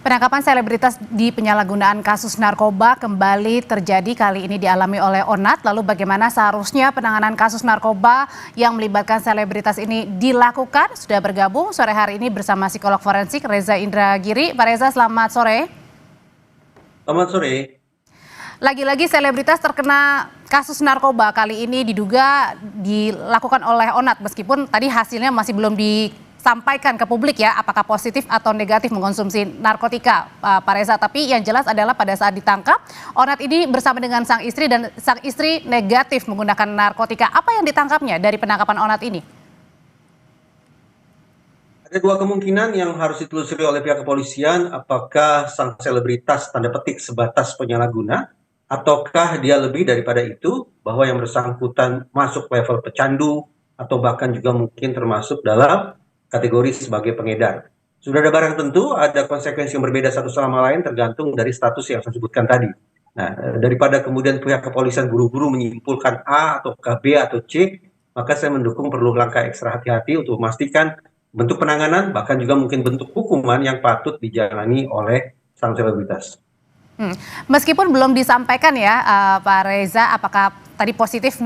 Penangkapan selebritas di penyalahgunaan kasus narkoba kembali terjadi, kali ini dialami oleh Onat. Lalu bagaimana seharusnya penanganan kasus narkoba yang melibatkan selebritas ini dilakukan? Sudah bergabung sore hari ini bersama psikolog forensik Reza Indragiri. Pak Reza, selamat sore. Selamat sore. Lagi-lagi selebritas terkena kasus narkoba, kali ini diduga dilakukan oleh Onat, meskipun tadi hasilnya masih belum disampaikan ke publik ya, apakah positif atau negatif mengkonsumsi narkotika, Pak Reza. Tapi yang jelas adalah pada saat ditangkap, Onat ini bersama dengan sang istri, dan sang istri negatif menggunakan narkotika. Apa yang ditangkapnya dari penangkapan Onat ini? Ada dua kemungkinan yang harus ditelusuri oleh pihak kepolisian, apakah sang selebritas tanda petik sebatas penyalahguna, ataukah dia lebih daripada itu, bahwa yang bersangkutan masuk level pecandu, atau bahkan juga mungkin termasuk dalam kategori sebagai pengedar. Sudah ada barang tentu, ada konsekuensi yang berbeda satu sama lain tergantung dari status yang saya sebutkan tadi. Nah, daripada kemudian pihak kepolisian buru-buru menyimpulkan A atau B atau C, maka saya mendukung perlu langkah ekstra hati-hati untuk memastikan bentuk penanganan, bahkan juga mungkin bentuk hukuman yang patut dijalani oleh sang selebritas. Meskipun belum disampaikan ya, Pak Reza, apakah tadi positif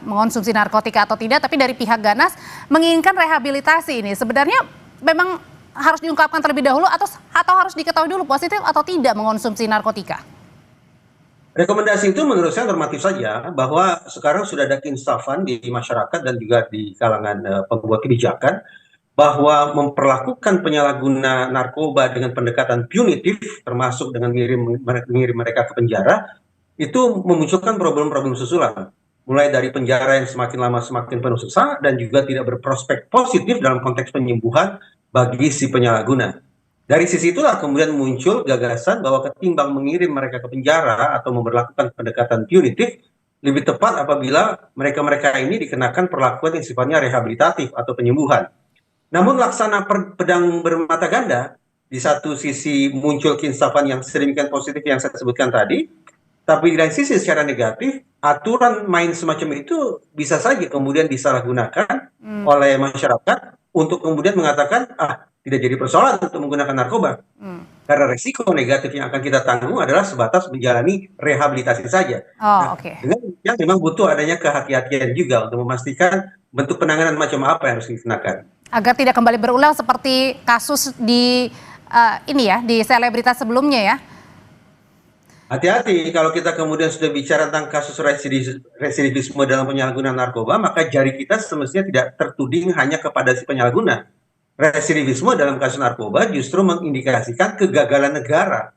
mengonsumsi narkotika atau tidak, tapi dari pihak Ganas menginginkan rehabilitasi ini. Sebenarnya memang harus diungkapkan terlebih dahulu atau harus diketahui dulu positif atau tidak mengonsumsi narkotika? Rekomendasi itu menurut saya normatif saja, bahwa sekarang sudah ada keinsafan di masyarakat dan juga di kalangan pembuat kebijakan, bahwa memperlakukan penyalahguna narkoba dengan pendekatan punitif, termasuk dengan mengirim mereka ke penjara, itu memunculkan problem-problem susulan. Mulai dari penjara yang semakin lama semakin penuh sesak dan juga tidak berprospek positif dalam konteks penyembuhan bagi si penyalahguna. Dari sisi itulah kemudian muncul gagasan bahwa ketimbang mengirim mereka ke penjara atau memperlakukan pendekatan punitif, lebih tepat apabila mereka-mereka ini dikenakan perlakuan yang sifatnya rehabilitatif atau penyembuhan. Namun laksana pedang bermata ganda, di satu sisi muncul keinsafan yang sedemikian positif yang saya sebutkan tadi, tapi di lain sisi secara negatif, aturan main semacam itu bisa saja kemudian disalahgunakan oleh masyarakat untuk kemudian mengatakan, tidak jadi persoalan untuk menggunakan narkoba. Karena resiko negatif yang akan kita tanggung adalah sebatas menjalani rehabilitasi saja. Dengan yang memang butuh adanya kehati-hatian juga untuk memastikan bentuk penanganan macam apa yang harus dikenakan. Agar tidak kembali berulang seperti kasus di di selebritas sebelumnya ya. Hati-hati kalau kita kemudian sudah bicara tentang kasus residivisme dalam penyalahgunaan narkoba, maka jari kita semestinya tidak tertuding hanya kepada si penyalahguna. Residivisme dalam kasus narkoba justru mengindikasikan kegagalan negara,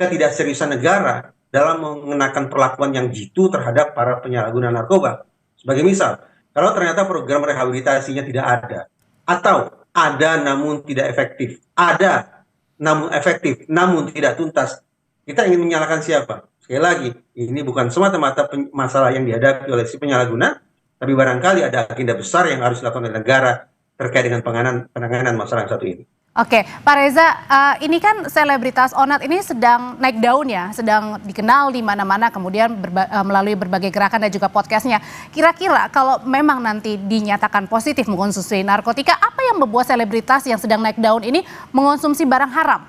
ketidakseriusan negara dalam mengenakan perlakuan yang jitu terhadap para penyalahguna narkoba. Sebagai misal, kalau ternyata program rehabilitasinya tidak ada, atau ada namun tidak efektif, ada namun efektif namun tidak tuntas, kita ingin menyalahkan siapa? Sekali lagi, ini bukan semata-mata masalah yang dihadapi oleh si penyalahguna, tapi barangkali ada agenda besar yang harus dilakukan oleh negara terkait dengan penanganan masalah yang satu ini. Oke, Pak Reza, ini kan selebritas Onat ini sedang naik daun ya, sedang dikenal di mana-mana, kemudian melalui berbagai gerakan dan juga podcastnya. Kira-kira kalau memang nanti dinyatakan positif mengkonsumsi narkotika, apa yang membuat selebritas yang sedang naik daun ini mengonsumsi barang haram?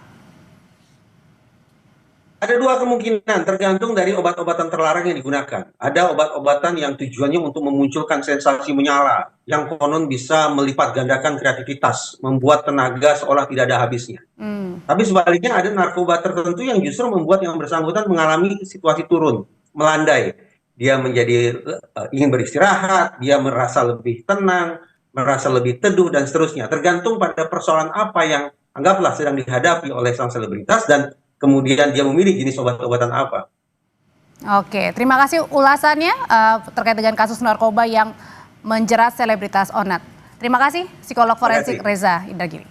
Ada dua kemungkinan, tergantung dari obat-obatan terlarang yang digunakan. Ada obat-obatan yang tujuannya untuk memunculkan sensasi menyala, yang konon bisa melipat gandakan kreativitas, membuat tenaga seolah tidak ada habisnya. Tapi sebaliknya ada narkoba tertentu yang justru membuat yang bersangkutan mengalami situasi turun, melandai. Dia menjadi ingin beristirahat, dia merasa lebih tenang, merasa lebih teduh, dan seterusnya. Tergantung pada persoalan apa yang anggaplah sedang dihadapi oleh sang selebritas, dan kemudian dia memilih jenis obat-obatan apa. Oke, terima kasih ulasannya terkait dengan kasus narkoba yang menjerat selebritas Onat. Terima kasih, psikolog forensik Reza Indragiri.